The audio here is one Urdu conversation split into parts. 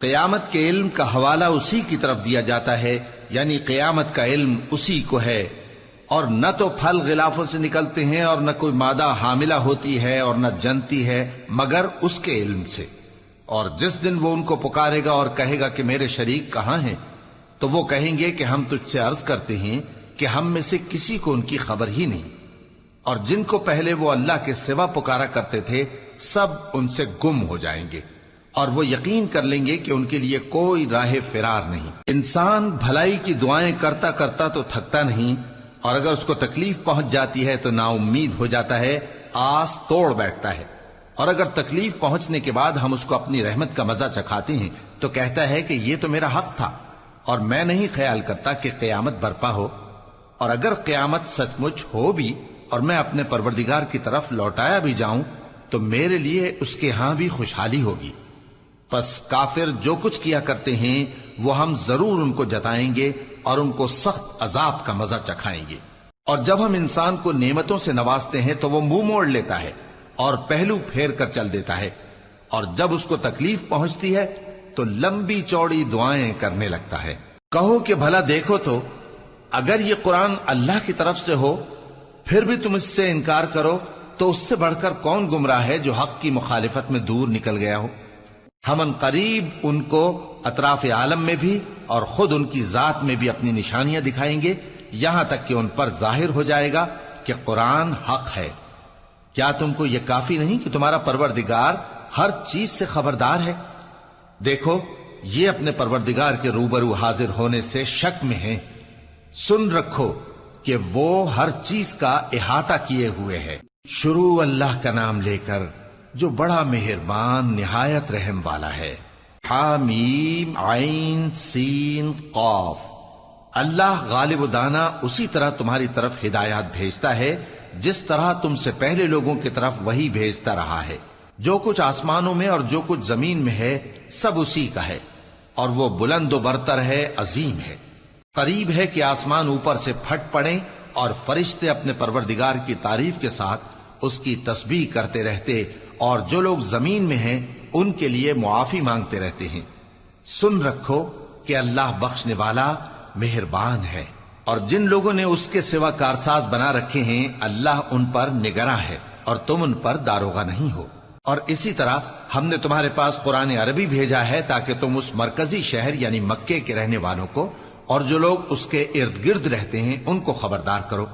قیامت کے علم کا حوالہ اسی کی طرف دیا جاتا ہے، یعنی قیامت کا علم اسی کو ہے، اور نہ تو پھل غلافوں سے نکلتے ہیں اور نہ کوئی مادہ حاملہ ہوتی ہے اور نہ جنتی ہے مگر اس کے علم سے۔ اور جس دن وہ ان کو پکارے گا اور کہے گا کہ میرے شریک کہاں ہیں، تو وہ کہیں گے کہ ہم تجھ سے عرض کرتے ہیں کہ ہم میں سے کسی کو ان کی خبر ہی نہیں، اور جن کو پہلے وہ اللہ کے سوا پکارا کرتے تھے سب ان سے گم ہو جائیں گے، اور وہ یقین کر لیں گے کہ ان کے لیے کوئی راہ فرار نہیں۔ انسان بھلائی کی دعائیں کرتا کرتا تو تھکتا نہیں، اور اگر اس کو تکلیف پہنچ جاتی ہے تو نا امید ہو جاتا ہے، آس توڑ بیٹھتا ہے، اور اگر تکلیف پہنچنے کے بعد ہم اس کو اپنی رحمت کا مزہ چکھاتے ہیں تو کہتا ہے کہ یہ تو میرا حق تھا، اور میں نہیں خیال کرتا کہ قیامت برپا ہو۔ اور اگر قیامت سچ مچ ہو بھی اور میں اپنے پروردگار کی طرف لوٹایا بھی جاؤں تو میرے لیے اس کے ہاں بھی خوشحالی ہوگی۔ پس کافر جو کچھ کیا کرتے ہیں وہ ہم ضرور ان کو جتائیں گے اور ان کو سخت عذاب کا مزہ چکھائیں گے۔ اور جب ہم انسان کو نعمتوں سے نوازتے ہیں تو وہ منہ موڑ لیتا ہے اور پہلو پھیر کر چل دیتا ہے، اور جب اس کو تکلیف پہنچتی ہے تو لمبی چوڑی دعائیں کرنے لگتا ہے۔ کہو کہ بھلا دیکھو تو اگر یہ قرآن اللہ کی طرف سے ہو پھر بھی تم اس سے انکار کرو تو اس سے بڑھ کر کون گمراہ ہے جو حق کی مخالفت میں دور نکل گیا ہو۔ ہم ان قریب ان کو اطراف عالم میں بھی اور خود ان کی ذات میں بھی اپنی نشانیاں دکھائیں گے، یہاں تک کہ ان پر ظاہر ہو جائے گا کہ قرآن حق ہے۔ کیا تم کو یہ کافی نہیں کہ تمہارا پروردگار ہر چیز سے خبردار ہے؟ دیکھو یہ اپنے پروردگار کے روبرو حاضر ہونے سے شک میں ہیں۔ سن رکھو کہ وہ ہر چیز کا احاطہ کیے ہوئے ہے۔ شروع اللہ کا نام لے کر جو بڑا مہربان نہایت رحم والا ہے۔ حامیم عین سین قاف۔ اللہ غالب و دانا اسی طرح تمہاری طرف ہدایات بھیجتا ہے جس طرح تم سے پہلے لوگوں کی طرف وہی بھیجتا رہا ہے۔ جو کچھ آسمانوں میں اور جو کچھ زمین میں ہے سب اسی کا ہے، اور وہ بلند و برتر ہے، عظیم ہے۔ قریب ہے کہ آسمان اوپر سے پھٹ پڑیں اور فرشتے اپنے پروردگار کی تعریف کے ساتھ اس کی تسبیح کرتے رہتے، اور جو لوگ زمین میں ہیں ان کے لیے معافی مانگتے رہتے ہیں۔ سن رکھو کہ اللہ بخشنے والا مہربان ہے، اور جن لوگوں نے اس کے سوا کارساز بنا رکھے ہیں اللہ ان پر نگراں ہے اور تم ان پر داروغہ نہیں ہو۔ اور اسی طرح ہم نے تمہارے پاس قرآن عربی بھیجا ہے تاکہ تم اس مرکزی شہر یعنی مکے کے رہنے والوں کو اور جو لوگ اس کے ارد گرد رہتے ہیں ان کو خبردار کرو،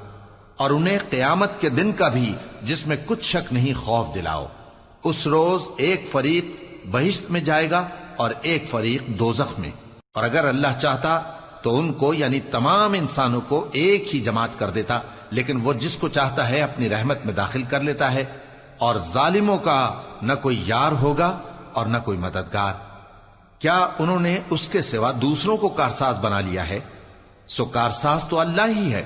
اور انہیں قیامت کے دن کا بھی جس میں کچھ شک نہیں خوف دلاؤ۔ اس روز ایک فریق بہشت میں جائے گا اور ایک فریق دوزخ میں، اور اگر اللہ چاہتا تو ان کو یعنی تمام انسانوں کو ایک ہی جماعت کر دیتا، لیکن وہ جس کو چاہتا ہے اپنی رحمت میں داخل کر لیتا ہے، اور ظالموں کا نہ کوئی یار ہوگا اور نہ کوئی مددگار۔ کیا انہوں نے اس کے سوا دوسروں کو کارساز بنا لیا ہے؟ سو کارساز تو اللہ ہی ہے،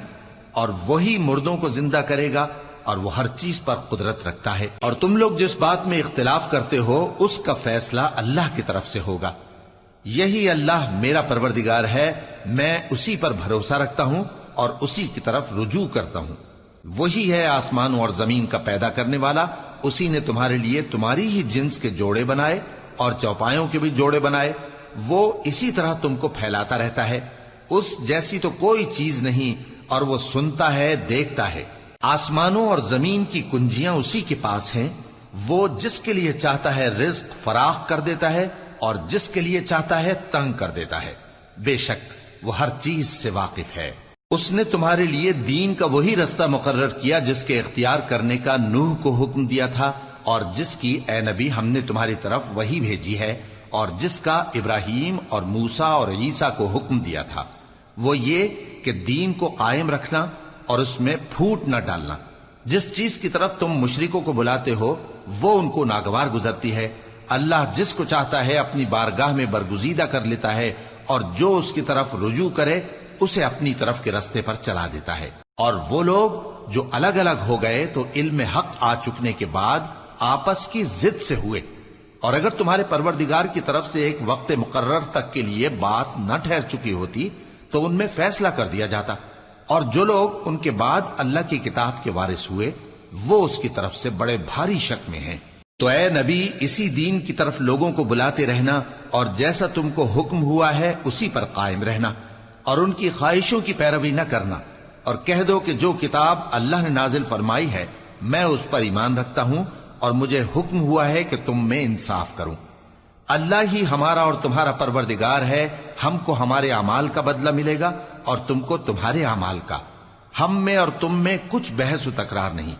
اور وہی مردوں کو زندہ کرے گا، اور وہ ہر چیز پر قدرت رکھتا ہے۔ اور تم لوگ جس بات میں اختلاف کرتے ہو اس کا فیصلہ اللہ کی طرف سے ہوگا۔ یہی اللہ میرا پروردگار ہے، میں اسی پر بھروسہ رکھتا ہوں اور اسی کی طرف رجوع کرتا ہوں۔ وہی ہے آسمانوں اور زمین کا پیدا کرنے والا، اسی نے تمہارے لیے تمہاری ہی جنس کے جوڑے بنائے اور چوپایوں کے بھی جوڑے بنائے۔ وہ اسی طرح تم کو پھیلاتا رہتا ہے، اس جیسی تو کوئی چیز نہیں، اور وہ سنتا ہے، دیکھتا ہے۔ آسمانوں اور زمین کی کنجیاں اسی کے پاس ہیں، وہ جس کے لیے چاہتا ہے رزق فراخ کر دیتا ہے اور جس کے لیے چاہتا ہے تنگ کر دیتا ہے۔ بے شک وہ ہر چیز سے واقف ہے۔ اس نے تمہارے لیے دین کا وہی رستہ مقرر کیا جس کے اختیار کرنے کا نوح کو حکم دیا تھا، اور جس کی اے نبی ہم نے تمہاری طرف وہی بھیجی ہے، اور جس کا ابراہیم اور موسیٰ اور عیسیٰ کو حکم دیا تھا، وہ یہ کہ دین کو قائم رکھنا اور اس میں پھوٹ نہ ڈالنا۔ جس چیز کی طرف تم مشرکوں کو بلاتے ہو وہ ان کو ناگوار گزرتی ہے۔ اللہ جس کو چاہتا ہے اپنی بارگاہ میں برگزیدہ کر لیتا ہے، اور جو اس کی طرف رجوع کرے اسے اپنی طرف کے رستے پر چلا دیتا ہے۔ اور وہ لوگ جو الگ الگ ہو گئے تو علم حق آ چکنے کے بعد آپس کی ضد سے ہوئے، اور اگر تمہارے پروردگار کی طرف سے ایک وقت مقرر تک کے لیے بات نہ ٹھہر چکی ہوتی تو ان میں فیصلہ کر دیا جاتا، اور جو لوگ ان کے بعد اللہ کی کتاب کے وارث ہوئے وہ اس کی طرف سے بڑے بھاری شک میں ہیں۔ تو اے نبی اسی دین کی طرف لوگوں کو بلاتے رہنا اور جیسا تم کو حکم ہوا ہے اسی پر قائم رہنا اور ان کی خواہشوں کی پیروی نہ کرنا، اور کہہ دو کہ جو کتاب اللہ نے نازل فرمائی ہے میں اس پر ایمان رکھتا ہوں اور مجھے حکم ہوا ہے کہ تم میں انصاف کروں۔ اللہ ہی ہمارا اور تمہارا پروردگار ہے، ہم کو ہمارے اعمال کا بدلہ ملے گا اور تم کو تمہارے اعمال کا، ہم میں اور تم میں کچھ بحث و تکرار نہیں۔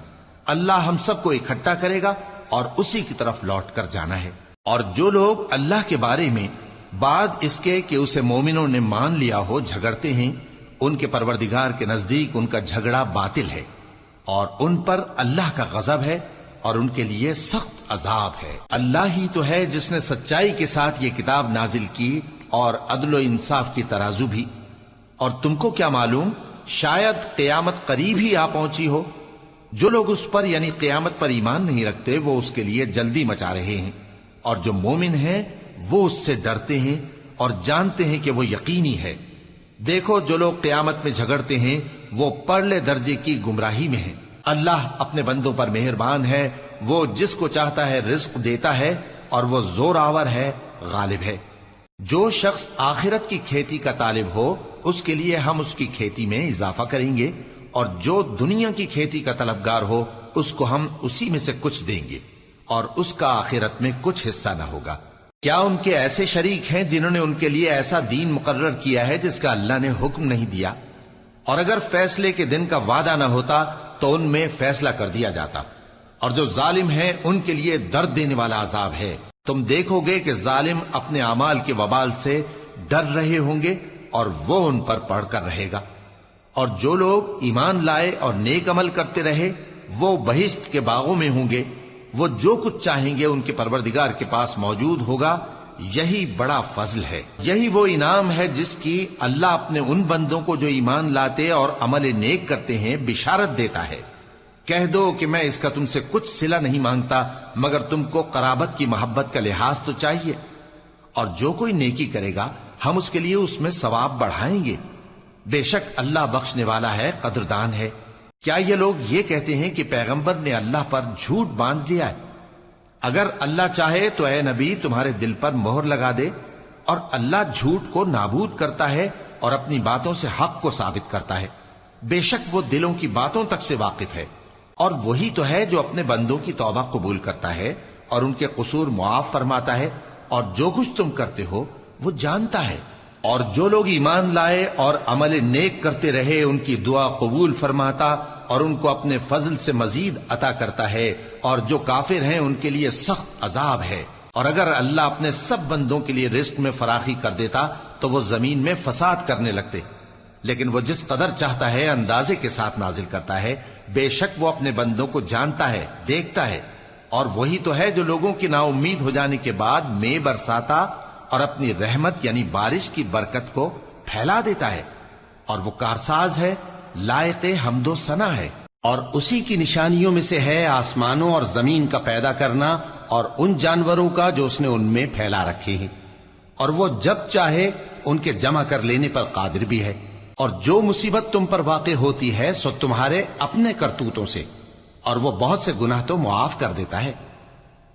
اللہ ہم سب کو اکٹھا کرے گا اور اسی کی طرف لوٹ کر جانا ہے۔ اور جو لوگ اللہ کے بارے میں بعد اس کے کہ اسے مومنوں نے مان لیا ہو جھگڑتے ہیں، ان کے پروردگار کے نزدیک ان کا جھگڑا باطل ہے اور ان پر اللہ کا غضب ہے اور ان کے لیے سخت عذاب ہے۔ اللہ ہی تو ہے جس نے سچائی کے ساتھ یہ کتاب نازل کی اور عدل و انصاف کی ترازو بھی۔ اور تم کو کیا معلوم، شاید قیامت قریب ہی آ پہنچی ہو۔ جو لوگ اس پر یعنی قیامت پر ایمان نہیں رکھتے وہ اس کے لیے جلدی مچا رہے ہیں، اور جو مومن ہیں وہ اس سے ڈرتے ہیں اور جانتے ہیں کہ وہ یقینی ہے۔ دیکھو جو لوگ قیامت میں جھگڑتے ہیں وہ پرلے درجے کی گمراہی میں ہیں۔ اللہ اپنے بندوں پر مہربان ہے، وہ جس کو چاہتا ہے رزق دیتا ہے اور وہ زور آور ہے، غالب ہے۔ جو شخص آخرت کی کھیتی کا طالب ہو اس کے لیے ہم اس کی کھیتی میں اضافہ کریں گے، اور جو دنیا کی کھیتی کا طلبگار ہو اس کو ہم اسی میں سے کچھ دیں گے اور اس کا آخرت میں کچھ حصہ نہ ہوگا۔ کیا ان کے ایسے شریک ہیں جنہوں نے ان کے لیے ایسا دین مقرر کیا ہے جس کا اللہ نے حکم نہیں دیا؟ اور اگر فیصلے کے دن کا وعدہ نہ ہوتا تو ان میں فیصلہ کر دیا جاتا، اور جو ظالم ہیں ان کے لیے درد دینے والا عذاب ہے۔ تم دیکھو گے کہ ظالم اپنے اعمال کے وبال سے ڈر رہے ہوں گے اور وہ ان پر پڑھ کر رہے گا۔ اور جو لوگ ایمان لائے اور نیک عمل کرتے رہے وہ بہشت کے باغوں میں ہوں گے، وہ جو کچھ چاہیں گے ان کے پروردگار کے پاس موجود ہوگا۔ یہی بڑا فضل ہے، یہی وہ انعام ہے جس کی اللہ اپنے ان بندوں کو جو ایمان لاتے اور عمل نیک کرتے ہیں بشارت دیتا ہے۔ کہہ دو کہ میں اس کا تم سے کچھ صلہ نہیں مانگتا مگر تم کو قرابت کی محبت کا لحاظ تو چاہیے، اور جو کوئی نیکی کرے گا ہم اس کے لیے اس میں ثواب بڑھائیں گے۔ بے شک اللہ بخشنے والا ہے، قدردان ہے۔ کیا یہ لوگ یہ کہتے ہیں کہ پیغمبر نے اللہ پر جھوٹ باندھ لیا ہے؟ اگر اللہ چاہے تو اے نبی تمہارے دل پر مہر لگا دے، اور اللہ جھوٹ کو نابود کرتا ہے اور اپنی باتوں سے حق کو ثابت کرتا ہے۔ بے شک وہ دلوں کی باتوں تک سے واقف ہے، اور وہی تو ہے جو اپنے بندوں کی توبہ قبول کرتا ہے اور ان کے قصور معاف فرماتا ہے، اور جو کچھ تم کرتے ہو وہ جانتا ہے۔ اور جو لوگ ایمان لائے اور عمل نیک کرتے رہے ان کی دعا قبول فرماتا اور ان کو اپنے فضل سے مزید عطا کرتا ہے، اور جو کافر ہیں ان کے لیے سخت عذاب ہے۔ اور اگر اللہ اپنے سب بندوں کے لیے رزق میں فراخی کر دیتا تو وہ زمین میں فساد کرنے لگتے، لیکن وہ جس قدر چاہتا ہے اندازے کے ساتھ نازل کرتا ہے۔ بے شک وہ اپنے بندوں کو جانتا ہے، دیکھتا ہے، اور وہی تو ہے جو لوگوں کی نا امید ہو جانے کے بعد میں برساتا اور اپنی رحمت یعنی بارش کی برکت کو پھیلا دیتا ہے، اور وہ کارساز ہے، لائق حمد و ثنا ہے۔ اور اسی کی نشانیوں میں سے ہے آسمانوں اور زمین کا پیدا کرنا اور ان جانوروں کا جو اس نے ان میں پھیلا رکھے ہیں، اور وہ جب چاہے ان کے جمع کر لینے پر قادر بھی ہے۔ اور جو مصیبت تم پر واقع ہوتی ہے سو تمہارے اپنے کرتوتوں سے، اور وہ بہت سے گناہ تو معاف کر دیتا ہے۔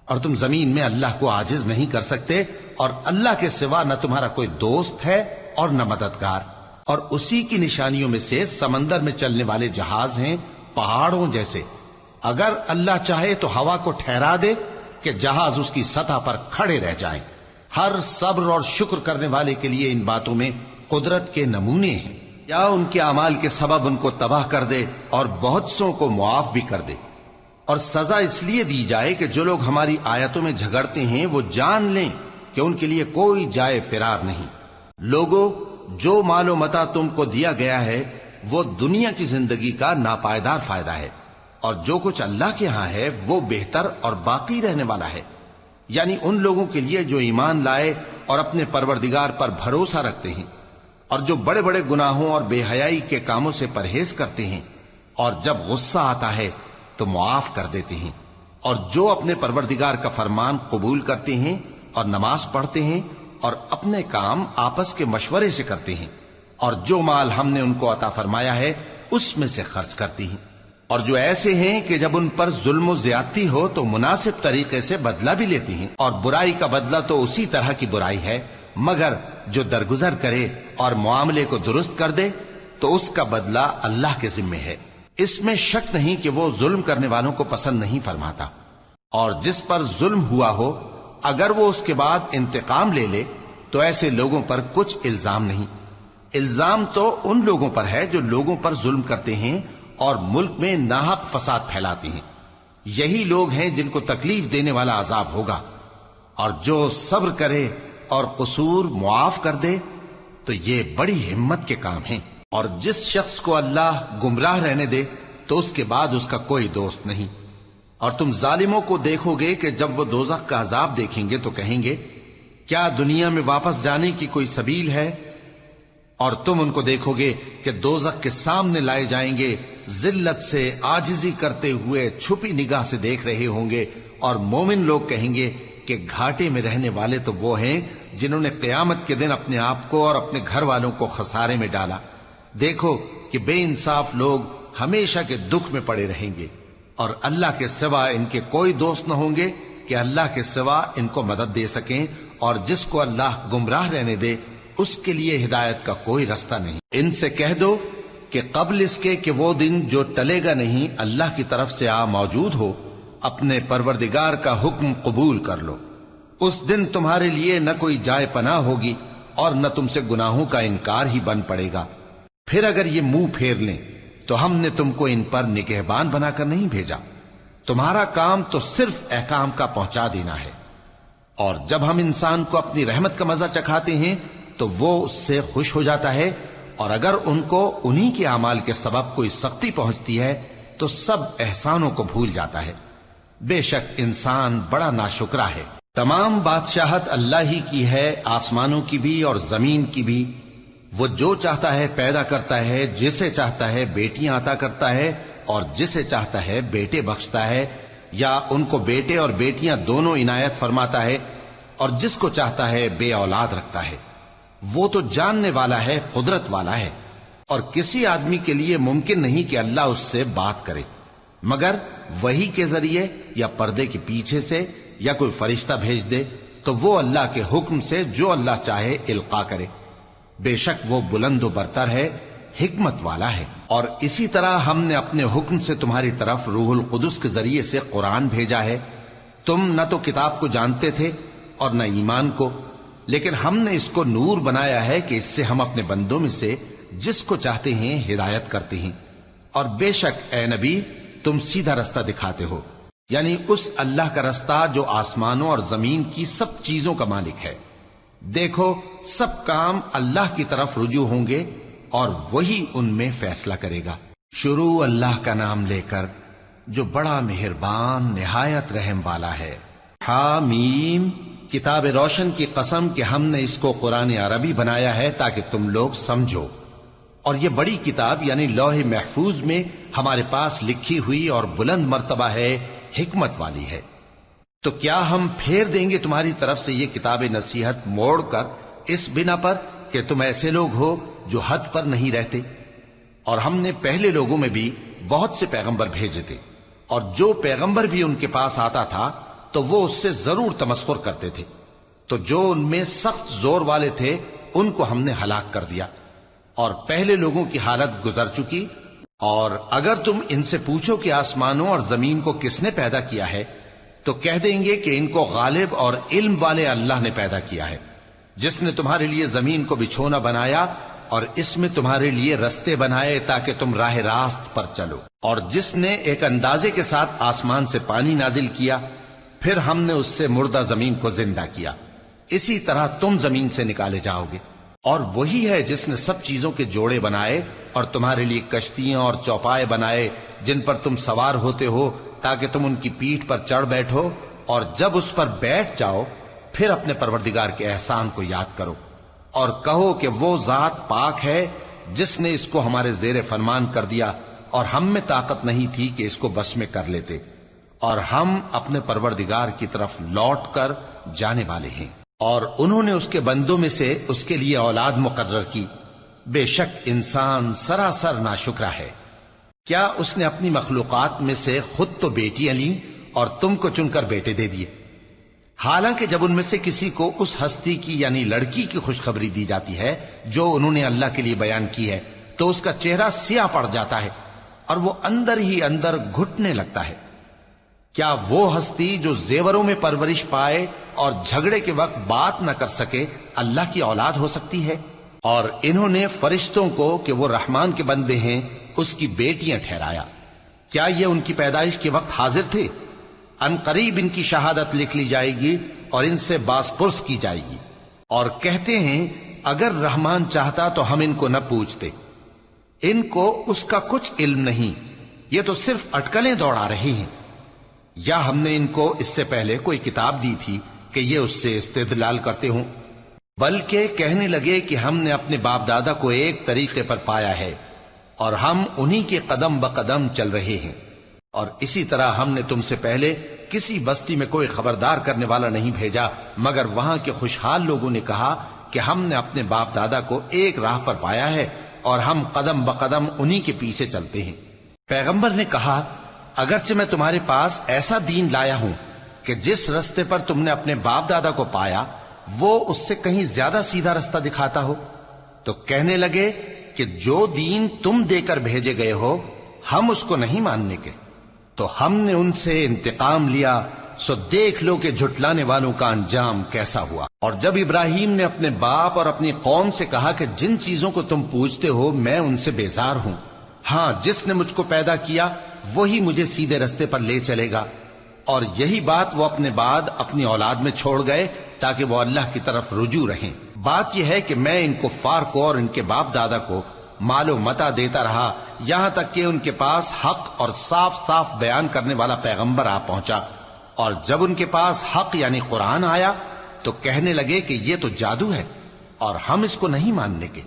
اور تم زمین میں اللہ کو عاجز نہیں کر سکتے، اور اللہ کے سوا نہ تمہارا کوئی دوست ہے اور نہ مددگار۔ اور اسی کی نشانیوں میں سے سمندر میں چلنے والے جہاز ہیں پہاڑوں جیسے۔ اگر اللہ چاہے تو ہوا کو ٹھہرا دے کہ جہاز اس کی سطح پر کھڑے رہ جائیں۔ ہر صبر اور شکر کرنے والے کے لیے ان باتوں میں قدرت کے نمونے ہیں۔ یا ان کے اعمال کے سبب ان کو تباہ کر دے اور بہت سوں کو معاف بھی کر دے۔ اور سزا اس لیے دی جائے کہ جو لوگ ہماری آیتوں میں جھگڑتے ہیں وہ جان لیں کہ ان کے لیے کوئی جائے فرار نہیں۔ لوگوں، جو مال و متاع تم کو دیا گیا ہے وہ دنیا کی زندگی کا ناپائیدار فائدہ ہے، اور جو کچھ اللہ کے ہاں ہے وہ بہتر اور باقی رہنے والا ہے، یعنی ان لوگوں کے لیے جو ایمان لائے اور اپنے پروردگار پر بھروسہ رکھتے ہیں، اور جو بڑے بڑے گناہوں اور بے حیائی کے کاموں سے پرہیز کرتے ہیں، اور جب غصہ آتا ہے تو معاف کر دیتے ہیں، اور جو اپنے پروردگار کا فرمان قبول کرتے ہیں اور نماز پڑھتے ہیں اور اپنے کام آپس کے مشورے سے کرتے ہیں، اور جو مال ہم نے ان کو عطا فرمایا ہے اس میں سے خرچ کرتے ہیں۔ اور جو ایسے ہیں کہ جب ان پر ظلم و زیادتی ہو تو مناسب طریقے سے بدلہ بھی لیتی ہیں، اور برائی کا بدلہ تو اسی طرح کی برائی ہے، مگر جو درگزر کرے اور معاملے کو درست کر دے تو اس کا بدلہ اللہ کے ذمے ہے۔ اس میں شک نہیں کہ وہ ظلم کرنے والوں کو پسند نہیں فرماتا، اور جس پر ظلم ہوا ہو اگر وہ اس کے بعد انتقام لے لے تو ایسے لوگوں پر کچھ الزام نہیں۔ الزام تو ان لوگوں پر ہے جو لوگوں پر ظلم کرتے ہیں اور ملک میں ناحق فساد پھیلاتے ہیں، یہی لوگ ہیں جن کو تکلیف دینے والا عذاب ہوگا۔ اور جو صبر کرے اور قصور معاف کر دے تو یہ بڑی ہمت کے کام ہیں۔ اور جس شخص کو اللہ گمراہ رہنے دے تو اس کے بعد اس کا کوئی دوست نہیں۔ اور تم ظالموں کو دیکھو گے کہ جب وہ دوزخ کا عذاب دیکھیں گے تو کہیں گے کیا دنیا میں واپس جانے کی کوئی سبیل ہے؟ اور تم ان کو دیکھو گے کہ دوزخ کے سامنے لائے جائیں گے، ذلت سے عاجزی کرتے ہوئے چھپی نگاہ سے دیکھ رہے ہوں گے، اور مومن لوگ کہیں گے کہ گھاٹے میں رہنے والے تو وہ ہیں جنہوں نے قیامت کے دن اپنے آپ کو اور اپنے گھر والوں کو خسارے میں ڈالا۔ دیکھو کہ بے انصاف لوگ ہمیشہ کے دکھ میں پڑے رہیں گے، اور اللہ کے سوا ان کے کوئی دوست نہ ہوں گے کہ اللہ کے سوا ان کو مدد دے سکیں، اور جس کو اللہ گمراہ رہنے دے اس کے لیے ہدایت کا کوئی رستہ نہیں۔ ان سے کہہ دو کہ قبل اس کے کہ وہ دن جو ٹلے گا نہیں اللہ کی طرف سے آ موجود ہو، اپنے پروردگار کا حکم قبول کر لو۔ اس دن تمہارے لیے نہ کوئی جائے پناہ ہوگی اور نہ تم سے گناہوں کا انکار ہی بن پڑے گا۔ پھر اگر یہ منہ پھیر لیں تو ہم نے تم کو ان پر نگہبان بنا کر نہیں بھیجا، تمہارا کام تو صرف احکام کا پہنچا دینا ہے۔ اور جب ہم انسان کو اپنی رحمت کا مزہ چکھاتے ہیں تو وہ اس سے خوش ہو جاتا ہے، اور اگر ان کو انہی کے اعمال کے سبب کوئی سختی پہنچتی ہے تو سب احسانوں کو بھول جاتا ہے۔ بے شک انسان بڑا ناشکرا ہے۔ تمام بادشاہت اللہ ہی کی ہے، آسمانوں کی بھی اور زمین کی بھی۔ وہ جو چاہتا ہے پیدا کرتا ہے، جسے چاہتا ہے بیٹیاں عطا کرتا ہے اور جسے چاہتا ہے بیٹے بخشتا ہے، یا ان کو بیٹے اور بیٹیاں دونوں عنایت فرماتا ہے، اور جس کو چاہتا ہے بے اولاد رکھتا ہے۔ وہ تو جاننے والا ہے، قدرت والا ہے، اور کسی آدمی کے لیے ممکن نہیں کہ اللہ اس سے بات کرے مگر وحی کے ذریعے یا پردے کے پیچھے سے، یا کوئی فرشتہ بھیج دے تو وہ اللہ کے حکم سے جو اللہ چاہے القا کرے۔ بے شک وہ بلند و برتر ہے، حکمت والا ہے۔ اور اسی طرح ہم نے اپنے حکم سے تمہاری طرف روح القدس کے ذریعے سے قرآن بھیجا ہے۔ تم نہ تو کتاب کو جانتے تھے اور نہ ایمان کو، لیکن ہم نے اس کو نور بنایا ہے کہ اس سے ہم اپنے بندوں میں سے جس کو چاہتے ہیں ہدایت کرتے ہیں۔ اور بے شک اے نبی تم سیدھا رستہ دکھاتے ہو، یعنی اس اللہ کا رستہ جو آسمانوں اور زمین کی سب چیزوں کا مالک ہے۔ دیکھو سب کام اللہ کی طرف رجوع ہوں گے اور وہی ان میں فیصلہ کرے گا۔ شروع اللہ کا نام لے کر جو بڑا مہربان نہایت رحم والا ہے۔ حامیم، کتاب روشن کی قسم کہ ہم نے اس کو قرآن عربی بنایا ہے تاکہ تم لوگ سمجھو، اور یہ بڑی کتاب یعنی لوح محفوظ میں ہمارے پاس لکھی ہوئی اور بلند مرتبہ ہے، حکمت والی ہے۔ تو کیا ہم پھیر دیں گے تمہاری طرف سے یہ کتاب نصیحت موڑ کر اس بنا پر کہ تم ایسے لوگ ہو جو حد پر نہیں رہتے؟ اور ہم نے پہلے لوگوں میں بھی بہت سے پیغمبر بھیجے تھے، اور جو پیغمبر بھی ان کے پاس آتا تھا تو وہ اس سے ضرور تمسخر کرتے تھے، تو جو ان میں سخت زور والے تھے ان کو ہم نے ہلاک کر دیا، اور پہلے لوگوں کی حالت گزر چکی۔ اور اگر تم ان سے پوچھو کہ آسمانوں اور زمین کو کس نے پیدا کیا ہے تو کہہ دیں گے کہ ان کو غالب اور علم والے اللہ نے پیدا کیا ہے، جس نے تمہارے لیے زمین کو بچھونا بنایا اور اس میں تمہارے لیے رستے بنائے تاکہ تم راہ راست پر چلو، اور جس نے ایک اندازے کے ساتھ آسمان سے پانی نازل کیا، پھر ہم نے اس سے مردہ زمین کو زندہ کیا، اسی طرح تم زمین سے نکالے جاؤ گے۔ اور وہی ہے جس نے سب چیزوں کے جوڑے بنائے اور تمہارے لیے کشتیاں اور چوپائے بنائے جن پر تم سوار ہوتے ہو تاکہ تم ان کی پیٹھ پر چڑھ بیٹھو، اور جب اس پر بیٹھ جاؤ پھر اپنے پروردگار کے احسان کو یاد کرو اور کہو کہ وہ ذات پاک ہے جس نے اس کو ہمارے زیر فرمان کر دیا اور ہم میں طاقت نہیں تھی کہ اس کو بس میں کر لیتے، اور ہم اپنے پروردگار کی طرف لوٹ کر جانے والے ہیں۔ اور انہوں نے اس کے بندوں میں سے اس کے لیے اولاد مقرر کی، بے شک انسان سراسر ناشکرا ہے۔ کیا اس نے اپنی مخلوقات میں سے خود تو بیٹیاں لیں اور تم کو چن کر بیٹے دے دیے؟ حالانکہ جب ان میں سے کسی کو اس ہستی کی یعنی لڑکی کی خوشخبری دی جاتی ہے جو انہوں نے اللہ کے لیے بیان کی ہے تو اس کا چہرہ سیاہ پڑ جاتا ہے اور وہ اندر ہی اندر گھٹنے لگتا ہے۔ کیا وہ ہستی جو زیوروں میں پرورش پائے اور جھگڑے کے وقت بات نہ کر سکے اللہ کی اولاد ہو سکتی ہے؟ اور انہوں نے فرشتوں کو کہ وہ رحمان کے بندے ہیں اس کی بیٹیاں ٹھہرایا۔ کیا یہ ان کی پیدائش کے وقت حاضر تھے؟ ان قریب ان کی شہادت لکھ لی جائے گی اور ان سے باز پرس کی جائے گی۔ اور کہتے ہیں اگر رحمان چاہتا تو ہم ان کو نہ پوچھتے، ان کو اس کا کچھ علم نہیں، یہ تو صرف اٹکلیں دوڑا رہے ہیں۔ یا ہم نے ان کو اس سے پہلے کوئی کتاب دی تھی کہ یہ اس سے استدلال کرتے ہوں؟ بلکہ کہنے لگے کہ ہم نے اپنے باپ دادا کو ایک طریقے پر پایا ہے اور ہم انہی کے قدم بقدم چل رہے ہیں، اور اسی طرح ہم نے تم سے پہلے کسی بستی میں کوئی خبردار کرنے والا نہیں بھیجا مگر وہاں کے خوشحال لوگوں نے کہا کہ ہم نے اپنے باپ دادا کو ایک راہ پر پایا ہے اور ہم قدم بقدم انہی کے پیچھے چلتے ہیں۔ پیغمبر نے کہا اگرچہ میں تمہارے پاس ایسا دین لایا ہوں کہ جس رستے پر تم نے اپنے باپ دادا کو پایا وہ اس سے کہیں زیادہ سیدھا رستہ دکھاتا ہو، تو کہنے لگے کہ جو دین تم دے کر بھیجے گئے ہو ہم اس کو نہیں ماننے کے، تو ہم نے ان سے انتقام لیا، سو دیکھ لو کہ جھٹلانے والوں کا انجام کیسا ہوا۔ اور جب ابراہیم نے اپنے باپ اور اپنی قوم سے کہا کہ جن چیزوں کو تم پوجتے ہو میں ان سے بیزار ہوں، ہاں جس نے مجھ کو پیدا کیا وہی مجھے سیدھے رستے پر لے چلے گا، اور یہی بات وہ اپنے بعد اپنی اولاد میں چھوڑ گئے تاکہ وہ اللہ کی طرف رجوع رہیں۔ بات یہ ہے کہ میں ان کفار کو اور ان کے باپ دادا کو مال و متاع دیتا رہا یہاں تک کہ ان کے پاس حق اور صاف صاف بیان کرنے والا پیغمبر آ پہنچا، اور جب ان کے پاس حق یعنی قرآن آیا تو کہنے لگے کہ یہ تو جادو ہے اور ہم اس کو نہیں ماننے کے،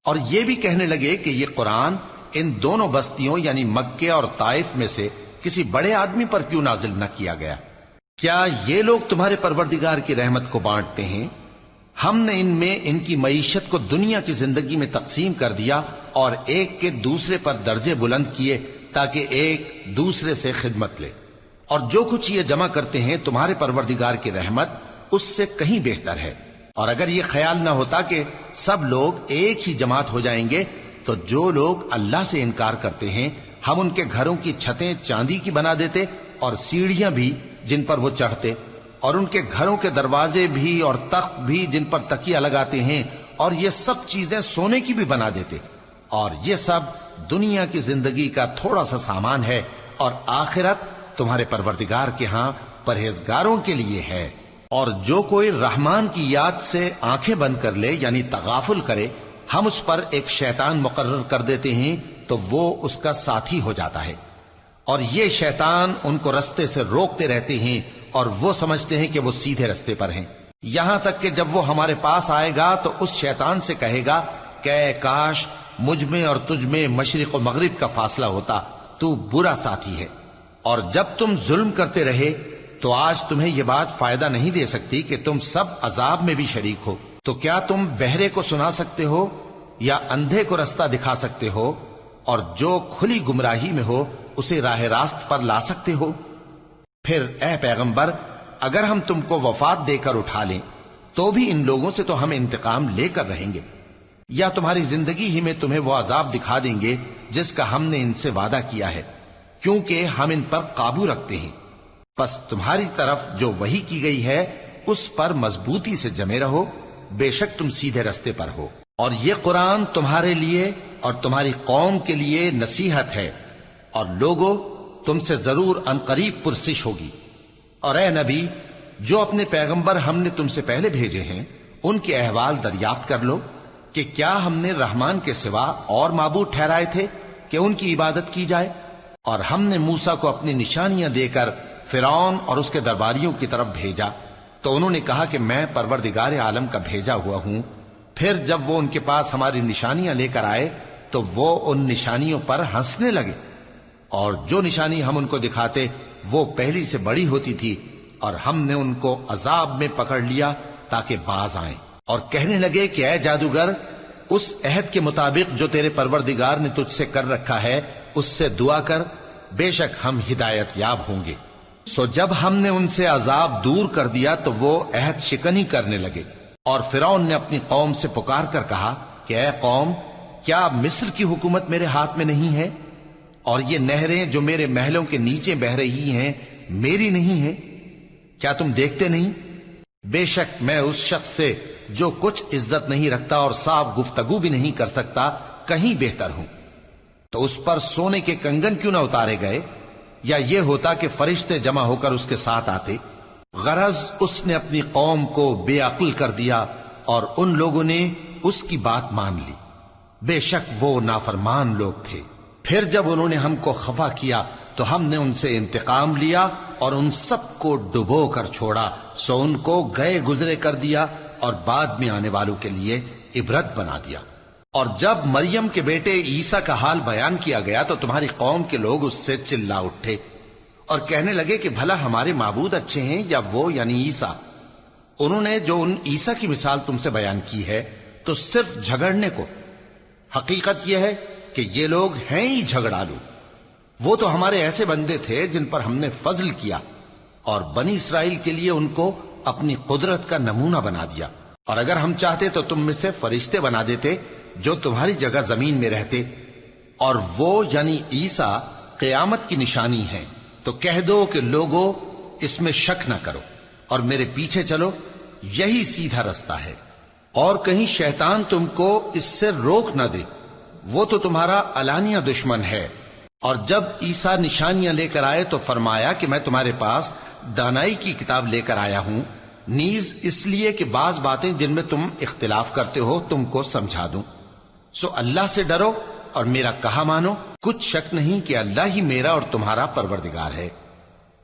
اور یہ بھی کہنے لگے کہ یہ قرآن ان دونوں بستیوں یعنی مکے اور طائف میں سے کسی بڑے آدمی پر کیوں نازل نہ کیا گیا؟ کیا یہ لوگ تمہارے پروردگار کی رحمت کو بانٹتے ہیں؟ ہم نے ان میں ان کی معیشت کو دنیا کی زندگی میں تقسیم کر دیا اور ایک کے دوسرے پر درجے بلند کیے تاکہ ایک دوسرے سے خدمت لے، اور جو کچھ یہ جمع کرتے ہیں تمہارے پروردگار کی رحمت اس سے کہیں بہتر ہے۔ اور اگر یہ خیال نہ ہوتا کہ سب لوگ ایک ہی جماعت ہو جائیں گے تو جو لوگ اللہ سے انکار کرتے ہیں ہم ان کے گھروں کی چھتیں چاندی کی بنا دیتے اور سیڑھیاں بھی جن پر وہ چڑھتے، اور ان کے گھروں کے دروازے بھی اور تخت بھی جن پر تکیہ لگاتے ہیں، اور یہ سب چیزیں سونے کی بھی بنا دیتے، اور یہ سب دنیا کی زندگی کا تھوڑا سا سامان ہے، اور آخرت تمہارے پروردگار کے ہاں پرہیزگاروں کے لیے ہے۔ اور جو کوئی رحمان کی یاد سے آنکھیں بند کر لے یعنی تغافل کرے ہم اس پر ایک شیطان مقرر کر دیتے ہیں تو وہ اس کا ساتھی ہو جاتا ہے، اور یہ شیطان ان کو رستے سے روکتے رہتے ہیں اور وہ سمجھتے ہیں کہ وہ سیدھے رستے پر ہیں، یہاں تک کہ جب وہ ہمارے پاس آئے گا تو اس شیطان سے کہے گا کہ اے کاش مجھ میں اور تجھ میں مشرق و مغرب کا فاصلہ ہوتا، تو برا ساتھی ہے۔ اور جب تم ظلم کرتے رہے تو آج تمہیں یہ بات فائدہ نہیں دے سکتی کہ تم سب عذاب میں بھی شریک ہو، تو کیا تم بہرے کو سنا سکتے ہو یا اندھے کو رستہ دکھا سکتے ہو، اور جو کھلی گمراہی میں ہو اسے راہ راست پر لا سکتے ہو؟ پھر اے پیغمبر اگر ہم تم کو وفات دے کر اٹھا لیں تو بھی ان لوگوں سے تو ہم انتقام لے کر رہیں گے، یا تمہاری زندگی ہی میں تمہیں وہ عذاب دکھا دیں گے جس کا ہم نے ان سے وعدہ کیا ہے، کیونکہ ہم ان پر قابو رکھتے ہیں۔ پس تمہاری طرف جو وحی کی گئی ہے اس پر مضبوطی سے جمے رہو، بے شک تم سیدھے رستے پر ہو، اور یہ قرآن تمہارے لیے اور تمہاری قوم کے لیے نصیحت ہے، اور لوگوں تم سے ضرور عنقریب پرسش ہوگی۔ اور اے نبی جو اپنے پیغمبر ہم نے تم سے پہلے بھیجے ہیں ان کے احوال دریافت کر لو کہ کیا ہم نے رحمان کے سوا اور معبود ٹھہرائے تھے کہ ان کی عبادت کی جائے؟ اور ہم نے موسیٰ کو اپنی نشانیاں دے کر فرعون اور اس کے درباریوں کی طرف بھیجا تو انہوں نے کہا کہ میں پروردگار عالم کا بھیجا ہوا ہوں۔ پھر جب وہ ان کے پاس ہماری نشانیاں لے کر آئے تو وہ ان نشانیوں پر ہنسنے لگے، اور جو نشانی ہم ان کو دکھاتے وہ پہلی سے بڑی ہوتی تھی، اور ہم نے ان کو عذاب میں پکڑ لیا تاکہ باز آئیں، اور کہنے لگے کہ اے جادوگر اس عہد کے مطابق جو تیرے پروردگار نے تجھ سے کر رکھا ہے اس سے دعا کر، بے شک ہم ہدایت یاب ہوں گے۔ سو جب ہم نے ان سے عذاب دور کر دیا تو وہ عہد شکنی کرنے لگے، اور فرعون نے اپنی قوم سے پکار کر کہا کہ اے قوم، کیا مصر کی حکومت میرے ہاتھ میں نہیں ہے؟ اور یہ نہریں جو میرے محلوں کے نیچے بہ رہی ہیں میری نہیں ہیں؟ کیا تم دیکھتے نہیں؟ بے شک میں اس شخص سے جو کچھ عزت نہیں رکھتا اور صاف گفتگو بھی نہیں کر سکتا کہیں بہتر ہوں۔ تو اس پر سونے کے کنگن کیوں نہ اتارے گئے، یا یہ ہوتا کہ فرشتے جمع ہو کر اس کے ساتھ آتے؟ غرض اس نے اپنی قوم کو بے عقل کر دیا اور ان لوگوں نے اس کی بات مان لی۔ بے شک وہ نافرمان لوگ تھے۔ پھر جب انہوں نے ہم کو خفا کیا تو ہم نے ان سے انتقام لیا اور ان سب کو ڈبو کر چھوڑا، سو ان کو گئے گزرے کر دیا اور بعد میں آنے والوں کے لیے عبرت بنا دیا۔ اور جب مریم کے بیٹے عیسیٰ کا حال بیان کیا گیا تو تمہاری قوم کے لوگ اس سے چلا اٹھے اور کہنے لگے کہ بھلا ہمارے معبود اچھے ہیں یا وہ یعنی عیسیٰ؟ انہوں نے جو ان عیسیٰ کی مثال تم سے بیان کی ہے تو صرف جھگڑنے کو۔ حقیقت یہ ہے کہ یہ لوگ ہیں ہی جھگڑالو۔ وہ تو ہمارے ایسے بندے تھے جن پر ہم نے فضل کیا، اور بنی اسرائیل کے لیے ان کو اپنی قدرت کا نمونہ بنا دیا۔ اور اگر ہم چاہتے تو تم میں سے فرشتے بنا دیتے جو تمہاری جگہ زمین میں رہتے، اور وہ یعنی عیسیٰ قیامت کی نشانی ہے۔ تو کہہ دو کہ لوگوں اس میں شک نہ کرو اور میرے پیچھے چلو، یہی سیدھا رستہ ہے، اور کہیں شیطان تم کو اس سے روک نہ دے، وہ تو تمہارا علانیہ دشمن ہے۔ اور جب عیسیٰ نشانیاں لے کر آئے تو فرمایا کہ میں تمہارے پاس دانائی کی کتاب لے کر آیا ہوں، نیز اس لیے کہ بعض باتیں جن میں تم اختلاف کرتے ہو تم کو سمجھا دوں۔ سو اللہ سے ڈرو اور میرا کہا مانو، کچھ شک نہیں کہ اللہ ہی میرا اور تمہارا پروردگار ہے،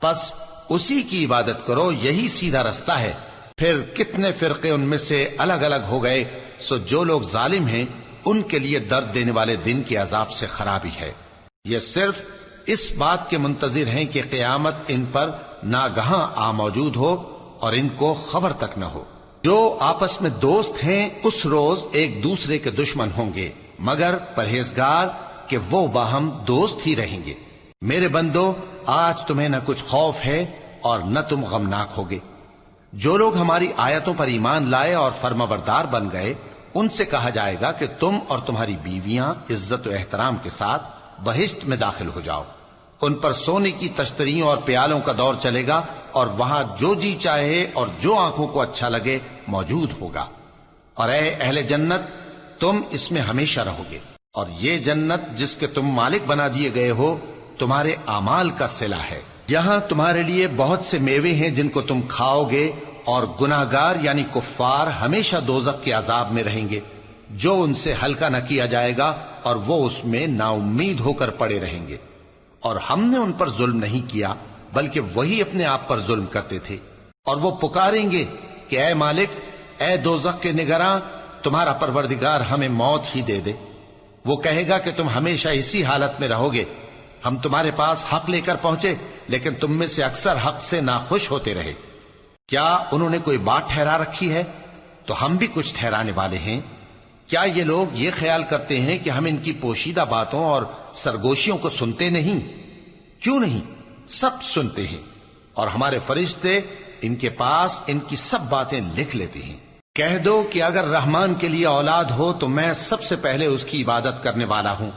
بس اسی کی عبادت کرو، یہی سیدھا رستہ ہے۔ پھر کتنے فرقے ان میں سے الگ الگ ہو گئے، سو جو لوگ ظالم ہیں ان کے لیے درد دینے والے دن کے عذاب سے خرابی ہے۔ یہ صرف اس بات کے منتظر ہیں کہ قیامت ان پر ناگہاں آ موجود ہو اور ان کو خبر تک نہ ہو۔ جو آپس میں دوست ہیں اس روز ایک دوسرے کے دشمن ہوں گے، مگر پرہیزگار کہ وہ باہم دوست ہی رہیں گے۔ میرے بندو، آج تمہیں نہ کچھ خوف ہے اور نہ تم غمناک ہوگے۔ جو لوگ ہماری آیتوں پر ایمان لائے اور فرمانبردار بن گئے، ان سے کہا جائے گا کہ تم اور تمہاری بیویاں عزت و احترام کے ساتھ بہشت میں داخل ہو جاؤ۔ ان پر سونے کی تشتریوں اور پیالوں کا دور چلے گا، اور وہاں جو جی چاہے اور جو آنکھوں کو اچھا لگے موجود ہوگا۔ اور اے اہل جنت، تم اس میں ہمیشہ رہو گے، اور یہ جنت جس کے تم مالک بنا دیے گئے ہو تمہارے اعمال کا صلہ ہے۔ یہاں تمہارے لیے بہت سے میوے ہیں جن کو تم کھاؤ گے، اور گناہگار یعنی کفار ہمیشہ دوزخ کے عذاب میں رہیں گے، جو ان سے ہلکا نہ کیا جائے گا، اور وہ اس میں نا امید ہو کر پڑے رہیں گے۔ اور ہم نے ان پر ظلم نہیں کیا بلکہ وہی اپنے آپ پر ظلم کرتے تھے۔ اور وہ پکاریں گے کہ اے مالک، اے دوزخ کے نگراں، تمہارا پروردگار ہمیں موت ہی دے دے۔ وہ کہے گا کہ تم ہمیشہ اسی حالت میں رہو گے، ہم تمہارے پاس حق لے کر پہنچے لیکن تم میں سے اکثر حق سے ناخوش ہوتے رہے۔ کیا انہوں نے کوئی بات ٹھہرا رکھی ہے؟ تو ہم بھی کچھ ٹھہرانے والے ہیں۔ کیا یہ لوگ یہ خیال کرتے ہیں کہ ہم ان کی پوشیدہ باتوں اور سرگوشیوں کو سنتے نہیں؟ کیوں نہیں، سب سنتے ہیں، اور ہمارے فرشتے ان کے پاس ان کی سب باتیں لکھ لیتے ہیں۔ کہہ دو کہ اگر رحمان کے لیے اولاد ہو تو میں سب سے پہلے اس کی عبادت کرنے والا ہوں۔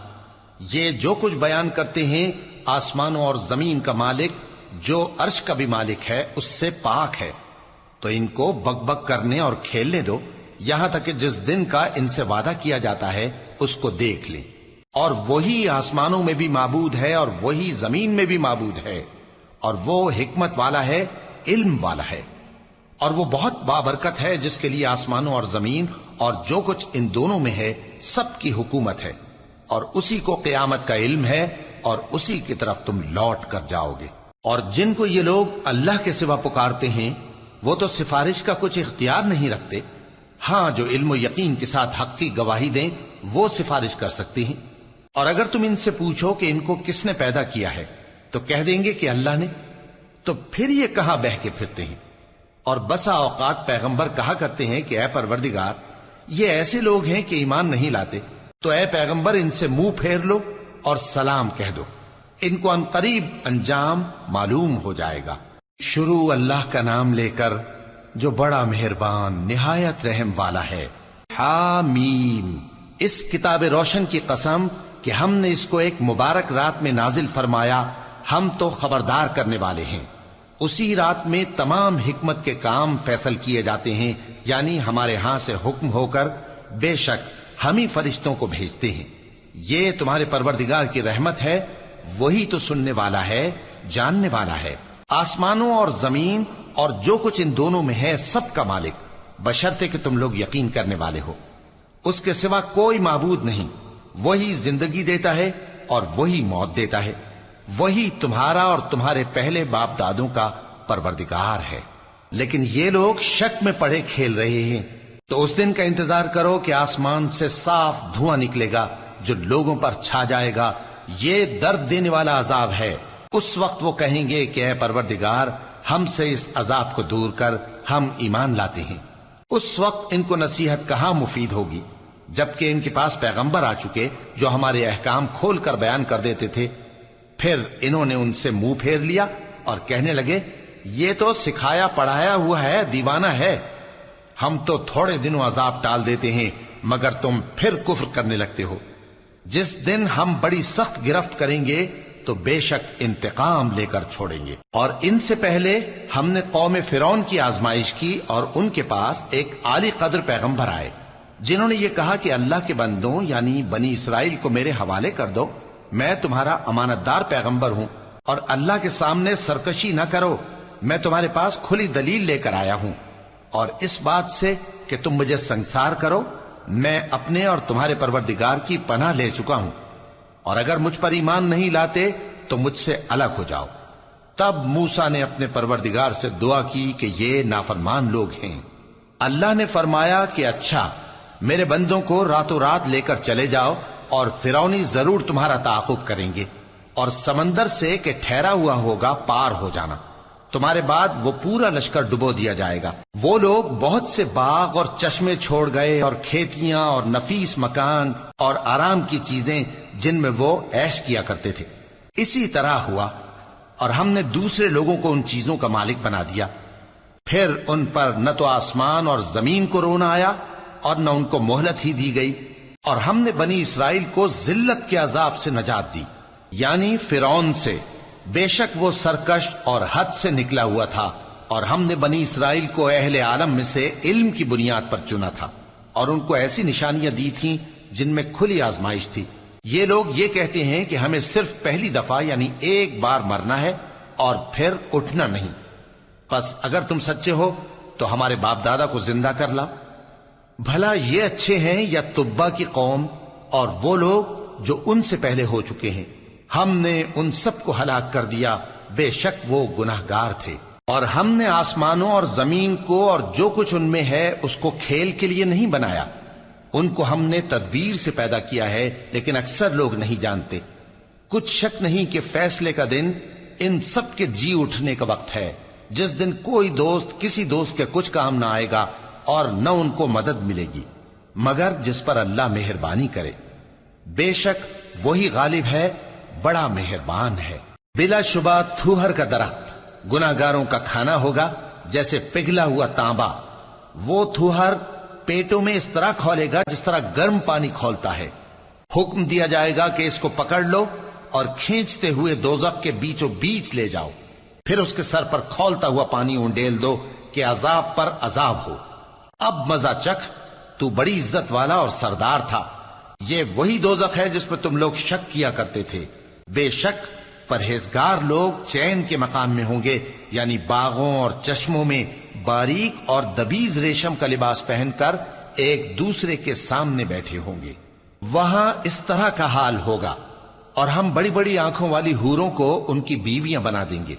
یہ جو کچھ بیان کرتے ہیں آسمانوں اور زمین کا مالک جو عرش کا بھی مالک ہے اس سے پاک ہے، تو ان کو بک بک کرنے اور کھیلنے دو، یہاں تک کہ جس دن کا ان سے وعدہ کیا جاتا ہے اس کو دیکھ لیں۔ اور وہی آسمانوں میں بھی معبود ہے اور وہی زمین میں بھی معبود ہے، اور وہ حکمت والا ہے، علم والا ہے، اور وہ بہت بابرکت ہے جس کے لیے آسمانوں اور زمین اور جو کچھ ان دونوں میں ہے سب کی حکومت ہے، اور اسی کو قیامت کا علم ہے، اور اسی کی طرف تم لوٹ کر جاؤ گے۔ اور جن کو یہ لوگ اللہ کے سوا پکارتے ہیں وہ تو سفارش کا کچھ اختیار نہیں رکھتے، ہاں جو علم و یقین کے ساتھ حق کی گواہی دیں وہ سفارش کر سکتے ہیں۔ اور اگر تم ان سے پوچھو کہ ان کو کس نے پیدا کیا ہے تو کہہ دیں گے کہ اللہ نے، تو پھر یہ کہاں بہہ کے پھرتے ہیں۔ اور بسا اوقات پیغمبر کہا کرتے ہیں کہ اے پروردگار، یہ ایسے لوگ ہیں کہ ایمان نہیں لاتے، تو اے پیغمبر ان سے منہ پھیر لو اور سلام کہہ دو، ان کو عنقریب انجام معلوم ہو جائے گا۔ شروع اللہ کا نام لے کر جو بڑا مہربان نہایت رحم والا ہے۔ حامیم، اس کتاب روشن کی قسم کہ ہم نے اس کو ایک مبارک رات میں نازل فرمایا، ہم تو خبردار کرنے والے ہیں۔ اسی رات میں تمام حکمت کے کام فیصل کیے جاتے ہیں، یعنی ہمارے ہاں سے حکم ہو کر بے شک ہم ہی فرشتوں کو بھیجتے ہیں۔ یہ تمہارے پروردگار کی رحمت ہے، وہی تو سننے والا ہے، جاننے والا ہے۔ آسمانوں اور زمین اور جو کچھ ان دونوں میں ہے سب کا مالک، بشرطے کہ تم لوگ یقین کرنے والے ہو۔ اس کے سوا کوئی معبود نہیں، وہی زندگی دیتا ہے اور وہی موت دیتا ہے، وہی تمہارا اور تمہارے پہلے باپ دادوں کا پروردگار ہے۔ لیکن یہ لوگ شک میں پڑے کھیل رہے ہیں۔ تو اس دن کا انتظار کرو کہ آسمان سے صاف دھواں نکلے گا جو لوگوں پر چھا جائے گا، یہ درد دینے والا عذاب ہے۔ اس وقت وہ کہیں گے کہ اے پروردگار، ہم سے اس عذاب کو دور کر، ہم ایمان لاتے ہیں۔ اس وقت ان کو نصیحت کہاں مفید ہوگی، جبکہ ان کے پاس پیغمبر آ چکے جو ہمارے احکام کھول کر بیان کر دیتے تھے۔ پھر انہوں نے ان سے منہ پھیر لیا اور کہنے لگے، یہ تو سکھایا پڑھایا ہوا ہے، دیوانہ ہے۔ ہم تو تھوڑے دنوں عذاب ٹال دیتے ہیں مگر تم پھر کفر کرنے لگتے ہو۔ جس دن ہم بڑی سخت گرفت کریں گے تو بے شک انتقام لے کر چھوڑیں گے۔ اور ان سے پہلے ہم نے قوم فرعون کی آزمائش کی اور ان کے پاس ایک عالی قدر پیغمبر آئے جنہوں نے یہ کہا کہ اللہ کے بندوں یعنی بنی اسرائیل کو میرے حوالے کر دو، میں تمہارا امانت دار پیغمبر ہوں، اور اللہ کے سامنے سرکشی نہ کرو، میں تمہارے پاس کھلی دلیل لے کر آیا ہوں، اور اس بات سے کہ تم مجھے سنسار کرو، میں اپنے اور تمہارے پروردگار کی پناہ لے چکا ہوں، اور اگر مجھ پر ایمان نہیں لاتے تو مجھ سے الگ ہو جاؤ۔ تب موسیٰ نے اپنے پروردگار سے دعا کی کہ یہ نافرمان لوگ ہیں۔ اللہ نے فرمایا کہ اچھا، میرے بندوں کو راتوں رات لے کر چلے جاؤ، اور فرعونی ضرور تمہارا تعاقب کریں گے، اور سمندر سے کہ ٹھہرا ہوا ہوگا پار ہو جانا، تمہارے بعد وہ پورا لشکر ڈبو دیا جائے گا۔ وہ لوگ بہت سے باغ اور چشمے چھوڑ گئے اور کھیتیاں اور نفیس مکان اور آرام کی چیزیں جن میں وہ عیش کیا کرتے تھے۔ اسی طرح ہوا، اور ہم نے دوسرے لوگوں کو ان چیزوں کا مالک بنا دیا۔ پھر ان پر نہ تو آسمان اور زمین کو رونا آیا اور نہ ان کو مہلت ہی دی گئی، اور ہم نے بنی اسرائیل کو ذلت کے عذاب سے نجات دی، یعنی فرعون سے، بے شک وہ سرکش اور حد سے نکلا ہوا تھا، اور ہم نے بنی اسرائیل کو اہل عالم میں سے علم کی بنیاد پر چنا تھا، اور ان کو ایسی نشانیاں دی تھیں جن میں کھلی آزمائش تھی۔ یہ لوگ یہ کہتے ہیں کہ ہمیں صرف پہلی دفعہ یعنی ایک بار مرنا ہے اور پھر اٹھنا نہیں، پس اگر تم سچے ہو تو ہمارے باپ دادا کو زندہ کر لاؤ۔ بھلا یہ اچھے ہیں یا تبا کی قوم اور وہ لوگ جو ان سے پہلے ہو چکے ہیں؟ ہم نے ان سب کو ہلاک کر دیا، بے شک وہ گناہگار تھے۔ اور ہم نے آسمانوں اور زمین کو اور جو کچھ ان میں ہے اس کو کھیل کے لیے نہیں بنایا، ان کو ہم نے تدبیر سے پیدا کیا ہے، لیکن اکثر لوگ نہیں جانتے۔ کچھ شک نہیں کہ فیصلے کا دن ان سب کے جی اٹھنے کا وقت ہے، جس دن کوئی دوست کسی دوست کے کچھ کام نہ آئے گا اور نہ ان کو مدد ملے گی مگر جس پر اللہ مہربانی کرے۔ بے شک وہی غالب ہے، بڑا مہربان ہے۔ بلا شبہ تھوہر کا درخت گناہگاروں کا کھانا ہوگا، جیسے پگھلا ہوا تانبا۔ وہ تھوہر پیٹوں میں اس طرح کھولے گا جس طرح گرم پانی کھولتا ہے۔ حکم دیا جائے گا کہ اس کو پکڑ لو اور کھینچتے ہوئے دوزخ کے بیچوں بیچ لے جاؤ، پھر اس کے سر پر کھولتا ہوا پانی اونڈیل دو کہ عذاب پر عذاب ہو۔ اب مزہ چکھ، تو بڑی عزت والا اور سردار تھا۔ یہ وہی دوزخ ہے جس پر تم لوگ شک کیا کرتے تھے۔ بے شک پرہیزگار لوگ چین کے مقام میں ہوں گے، یعنی باغوں اور چشموں میں باریک اور دبیز ریشم کا لباس پہن کر ایک دوسرے کے سامنے بیٹھے ہوں گے۔ وہاں اس طرح کا حال ہوگا، اور ہم بڑی بڑی آنکھوں والی حوروں کو ان کی بیویاں بنا دیں گے۔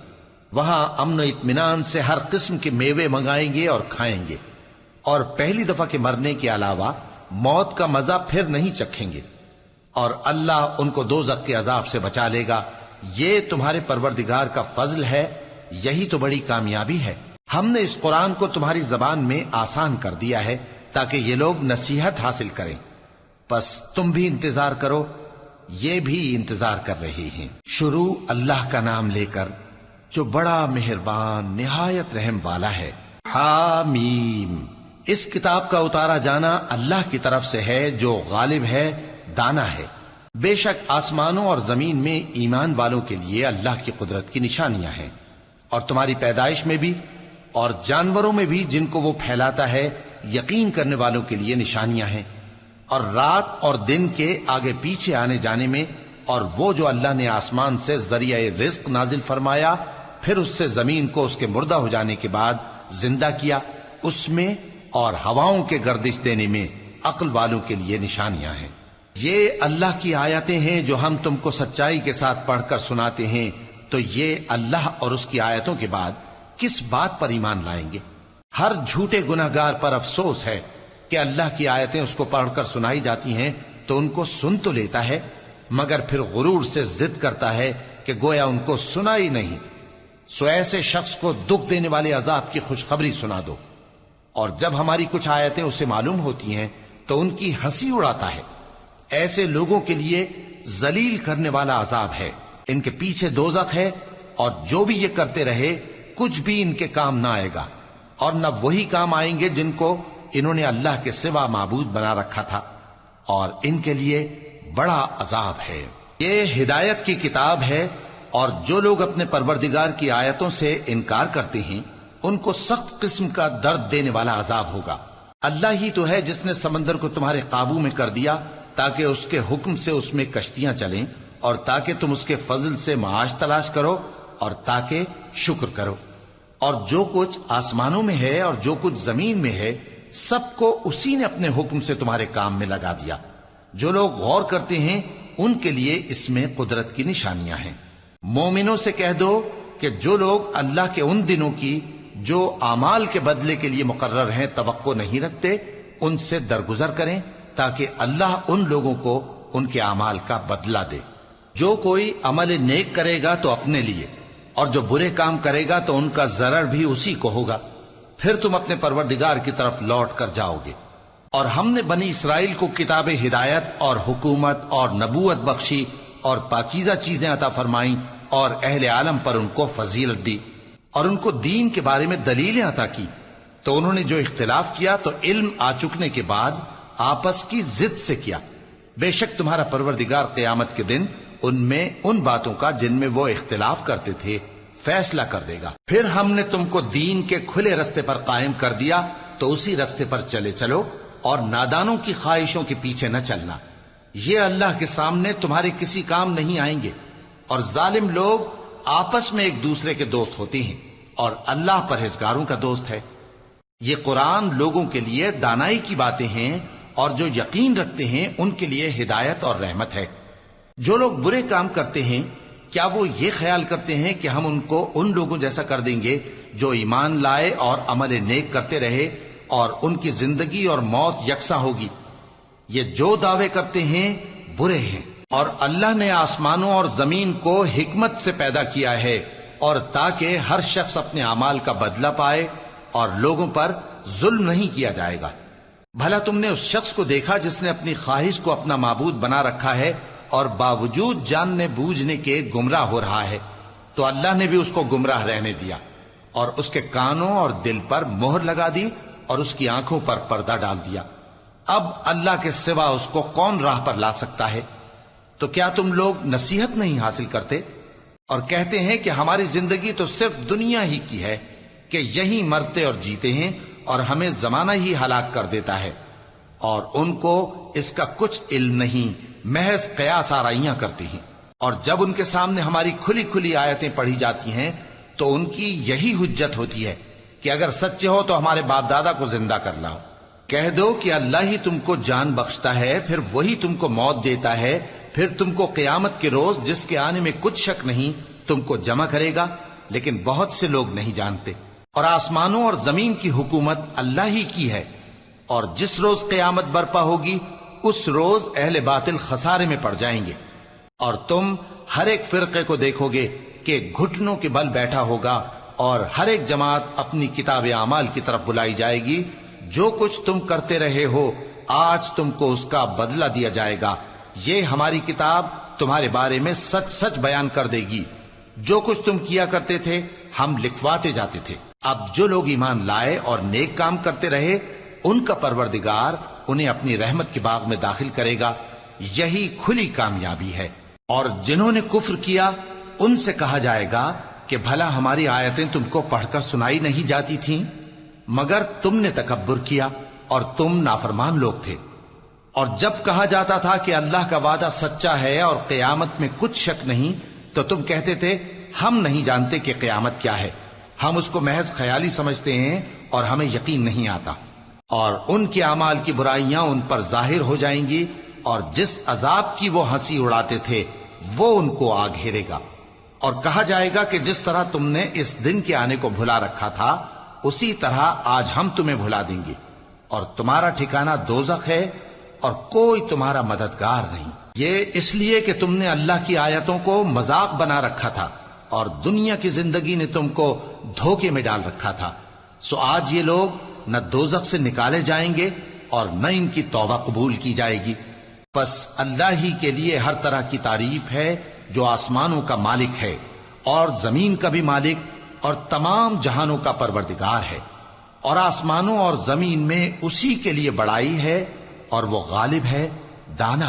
وہاں امن و اطمینان سے ہر قسم کے میوے منگائیں گے اور کھائیں گے، اور پہلی دفعہ کے مرنے کے علاوہ موت کا مزہ پھر نہیں چکھیں گے، اور اللہ ان کو دوزخ کے عذاب سے بچا لے گا۔ یہ تمہارے پروردگار کا فضل ہے، یہی تو بڑی کامیابی ہے۔ ہم نے اس قرآن کو تمہاری زبان میں آسان کر دیا ہے تاکہ یہ لوگ نصیحت حاصل کریں۔ پس تم بھی انتظار کرو، یہ بھی انتظار کر رہے ہیں۔ شروع اللہ کا نام لے کر جو بڑا مہربان نہایت رحم والا ہے۔ حامیم، اس کتاب کا اتارا جانا اللہ کی طرف سے ہے جو غالب ہے، دانا ہے۔ بے شک آسمانوں اور زمین میں ایمان والوں کے لیے اللہ کی قدرت کی نشانیاں ہیں، اور تمہاری پیدائش میں بھی اور جانوروں میں بھی جن کو وہ پھیلاتا ہے یقین کرنے والوں کے لیے نشانیاں ہیں، اور رات اور دن کے آگے پیچھے آنے جانے میں، اور وہ جو اللہ نے آسمان سے ذریعہ رزق نازل فرمایا پھر اس سے زمین کو اس کے مردہ ہو جانے کے بعد زندہ کیا، اس میں اور ہواؤں کے گردش دینے میں عقل والوں کے لیے نشانیاں ہیں۔ یہ اللہ کی آیتیں ہیں جو ہم تم کو سچائی کے ساتھ پڑھ کر سناتے ہیں، تو یہ اللہ اور اس کی آیتوں کے بعد کس بات پر ایمان لائیں گے؟ ہر جھوٹے گناہگار پر افسوس ہے کہ اللہ کی آیتیں اس کو پڑھ کر سنائی جاتی ہیں تو ان کو سن تو لیتا ہے، مگر پھر غرور سے ضد کرتا ہے کہ گویا ان کو سنا ہی نہیں۔ سو ایسے شخص کو دکھ دینے والے عذاب کی خوشخبری سنا دو، اور جب ہماری کچھ آیتیں اسے معلوم ہوتی ہیں تو ان کی ہنسی اڑاتا ہے۔ ایسے لوگوں کے لیے ذلیل کرنے والا عذاب ہے، ان کے پیچھے دوزخ ہے، اور جو بھی یہ کرتے رہے کچھ بھی ان کے کام نہ آئے گا، اور نہ وہی کام آئیں گے جن کو انہوں نے اللہ کے سوا معبود بنا رکھا تھا، اور ان کے لیے بڑا عذاب ہے۔ یہ ہدایت کی کتاب ہے، اور جو لوگ اپنے پروردگار کی آیتوں سے انکار کرتے ہیں ان کو سخت قسم کا درد دینے والا عذاب ہوگا۔ اللہ ہی تو ہے جس نے سمندر کو تمہارے قابو میں کر دیا تاکہ اس کے حکم سے اس میں کشتیاں چلیں، اور تاکہ تم اس کے فضل سے معاش تلاش کرو، اور تاکہ شکر کرو۔ اور جو کچھ آسمانوں میں ہے اور جو کچھ زمین میں ہے سب کو اسی نے اپنے حکم سے تمہارے کام میں لگا دیا۔ جو لوگ غور کرتے ہیں ان کے لیے اس میں قدرت کی نشانیاں ہیں۔ مومنوں سے کہہ دو کہ جو لوگ اللہ کے ان دنوں کی جو اعمال کے بدلے کے لیے مقرر ہیں توقع نہیں رکھتے، ان سے درگزر کریں تاکہ اللہ ان لوگوں کو ان کے اعمال کا بدلہ دے۔ جو کوئی عمل نیک کرے گا تو اپنے لیے، اور جو برے کام کرے گا تو ان کا ضرر بھی اسی کو ہوگا، پھر تم اپنے پروردگار کی طرف لوٹ کر جاؤ گے۔ اور ہم نے بنی اسرائیل کو کتاب ہدایت اور حکومت اور نبوت بخشی اور پاکیزہ چیزیں عطا فرمائیں، اور اہل عالم پر ان کو فضیلت دی، اور ان کو دین کے بارے میں دلیلیں عطا کی، تو انہوں نے جو اختلاف کیا تو علم آ چکنے کے بعد آپس کی ضد سے کیا۔ بے شک تمہارا پروردگار قیامت کے دن ان میں ان باتوں کا جن میں وہ اختلاف کرتے تھے فیصلہ کر دے گا۔ پھر ہم نے تم کو دین کے کھلے رستے پر قائم کر دیا تو اسی رستے پر چلے چلو، اور نادانوں کی خواہشوں کے پیچھے نہ چلنا، یہ اللہ کے سامنے تمہارے کسی کام نہیں آئیں گے۔ اور ظالم لوگ آپس میں ایک دوسرے کے دوست ہوتے ہیں، اور اللہ پرہیزگاروں کا دوست ہے۔ یہ قرآن لوگوں کے لیے دانائی کی باتیں ہیں، اور جو یقین رکھتے ہیں ان کے لیے ہدایت اور رحمت ہے۔ جو لوگ برے کام کرتے ہیں کیا وہ یہ خیال کرتے ہیں کہ ہم ان کو ان لوگوں جیسا کر دیں گے جو ایمان لائے اور عمل نیک کرتے رہے اور ان کی زندگی اور موت یکساں ہوگی؟ یہ جو دعوے کرتے ہیں برے ہیں۔ اور اللہ نے آسمانوں اور زمین کو حکمت سے پیدا کیا ہے، اور تاکہ ہر شخص اپنے اعمال کا بدلہ پائے، اور لوگوں پر ظلم نہیں کیا جائے گا۔ بھلا تم نے اس شخص کو دیکھا جس نے اپنی خواہش کو اپنا معبود بنا رکھا ہے اور باوجود جاننے بوجھنے کے گمراہ ہو رہا ہے؟ تو اللہ نے بھی اس کو گمراہ رہنے دیا، اور اس کے کانوں اور دل پر مہر لگا دی، اور اس کی آنکھوں پر پردہ ڈال دیا۔ اب اللہ کے سوا اس کو کون راہ پر لا سکتا ہے؟ تو کیا تم لوگ نصیحت نہیں حاصل کرتے اور کہتے ہیں کہ ہماری زندگی تو صرف دنیا ہی کی ہے، کہ یہی مرتے اور جیتے ہیں، اور ہمیں زمانہ ہی ہلاک کر دیتا ہے، اور ان کو اس کا کچھ علم نہیں، محض قیاس آرائیاں کرتی ہیں۔ اور جب ان کے سامنے ہماری کھلی کھلی آیتیں پڑھی جاتی ہیں تو ان کی یہی حجت ہوتی ہے کہ اگر سچے ہو تو ہمارے باپ دادا کو زندہ کر لاؤ۔ کہہ دو کہ اللہ ہی تم کو جان بخشتا ہے، پھر وہی تم کو موت دیتا ہے، پھر تم کو قیامت کے روز جس کے آنے میں کچھ شک نہیں تم کو جمع کرے گا، لیکن بہت سے لوگ نہیں جانتے۔ اور آسمانوں اور زمین کی حکومت اللہ ہی کی ہے، اور جس روز قیامت برپا ہوگی اس روز اہل باطل خسارے میں پڑ جائیں گے۔ اور تم ہر ایک فرقے کو دیکھو گے کہ گھٹنوں کے بل بیٹھا ہوگا، اور ہر ایک جماعت اپنی کتاب اعمال کی طرف بلائی جائے گی۔ جو کچھ تم کرتے رہے ہو آج تم کو اس کا بدلہ دیا جائے گا، یہ ہماری کتاب تمہارے بارے میں سچ سچ بیان کر دے گی. جو کچھ تم کیا کرتے تھے ہم لکھواتے جاتے تھے. اب جو لوگ ایمان لائے اور نیک کام کرتے رہے ان کا پروردگار انہیں اپنی رحمت کے باغ میں داخل کرے گا. یہی کھلی کامیابی ہے. اور جنہوں نے کفر کیا ان سے کہا جائے گا کہ بھلا ہماری آیتیں تم کو پڑھ کر سنائی نہیں جاتی تھیں؟ مگر تم نے تکبر کیا اور تم نافرمان لوگ تھے. اور جب کہا جاتا تھا کہ اللہ کا وعدہ سچا ہے اور قیامت میں کچھ شک نہیں تو تم کہتے تھے ہم نہیں جانتے کہ قیامت کیا ہے، ہم اس کو محض خیالی سمجھتے ہیں اور ہمیں یقین نہیں آتا. اور ان کے اعمال کی برائیاں ان پر ظاہر ہو جائیں گی اور جس عذاب کی وہ ہنسی اڑاتے تھے وہ ان کو آ گھیرے گا. اور کہا جائے گا کہ جس طرح تم نے اس دن کے آنے کو بھلا رکھا تھا اسی طرح آج ہم تمہیں بھلا دیں گے، اور تمہارا ٹھکانہ دوزخ ہے اور کوئی تمہارا مددگار نہیں. یہ اس لیے کہ تم نے اللہ کی آیتوں کو مذاق بنا رکھا تھا اور دنیا کی زندگی نے تم کو دھوکے میں ڈال رکھا تھا. سو آج یہ لوگ نہ دوزخ سے نکالے جائیں گے اور نہ ان کی توبہ قبول کی جائے گی. پس اللہ ہی کے لیے ہر طرح کی تعریف ہے جو آسمانوں کا مالک ہے اور زمین کا بھی مالک اور تمام جہانوں کا پروردگار ہے. اور آسمانوں اور زمین میں اسی کے لیے بڑائی ہے اور وہ غالب ہے، دانا